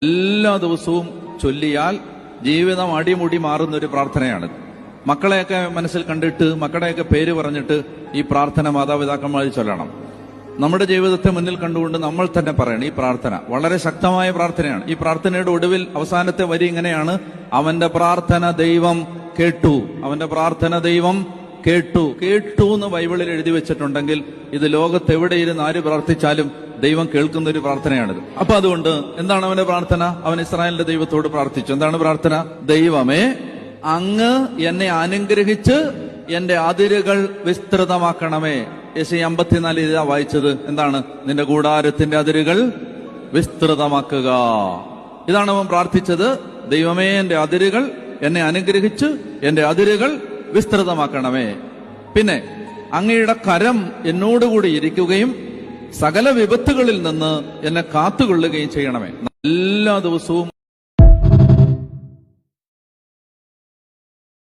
എല്ലാ ദിവസവും ചൊല്ലിയാൽ ജീവിതം അടിമുടി മാറുന്ന ഒരു പ്രാർത്ഥനയാണ്. മക്കളെയൊക്കെ മനസ്സിൽ കണ്ടിട്ട് മക്കളുടെയൊക്കെ പേര് പറഞ്ഞിട്ട് ഈ പ്രാർത്ഥന മാതാപിതാക്കന്മാർ ചൊല്ലണം. നമ്മുടെ ജീവിതത്തെ മുന്നിൽ കണ്ടുകൊണ്ട് നമ്മൾ തന്നെ പറയണം. ഈ പ്രാർത്ഥന വളരെ ശക്തമായ പ്രാർത്ഥനയാണ്. ഈ പ്രാർത്ഥനയുടെ ഒടുവിൽ അവസാനത്തെ വരി ഇങ്ങനെയാണ്: അവന്റെ പ്രാർത്ഥന ദൈവം കേട്ടു. അവന്റെ പ്രാർത്ഥന ദൈവം കേട്ടു. കേട്ടു എന്ന് ബൈബിളിൽ എഴുതി വെച്ചിട്ടുണ്ടെങ്കിൽ ഇത് ലോകത്ത് എവിടെയിരുന്ന് ആര് പ്രാർത്ഥിച്ചാലും ദൈവം കേൾക്കുന്ന ഒരു പ്രാർത്ഥനയാണിത്. അപ്പൊ അതുകൊണ്ട് എന്താണ് അവന്റെ പ്രാർത്ഥന? അവൻ ഇസ്രായേലിന്റെ ദൈവത്തോട് പ്രാർത്ഥിച്ചു. എന്താണ് പ്രാർത്ഥന? ദൈവമേ, അങ്ങ് എന്നെ അനുഗ്രഹിച്ച് എന്റെ അതിരുകൾ വിസ്തൃതമാക്കണമേ. യെശയ്യാ 54 ഇതാ വായിച്ചത്. എന്താണ്? നിന്റെ കൂടാരത്തിന്റെ അതിരുകൾ വിസ്തൃതമാക്കുക. ഇതാണ് അവൻ പ്രാർത്ഥിച്ചത്. ദൈവമേ, എന്റെ അതിരുകൾ എന്നെ അനുഗ്രഹിച്ച് എന്റെ അതിരുകൾ വിസ്തൃതമാക്കണമേ. പിന്നെ അങ്ങയുടെ കരം എന്നോടുകൂടി ഇരിക്കുകയും സകല വിപത്തുകളിൽ നിന്ന് എന്നെ കാത്തുകൊള്ളുകയും ചെയ്യണമേ. എല്ലാ ദിവസവും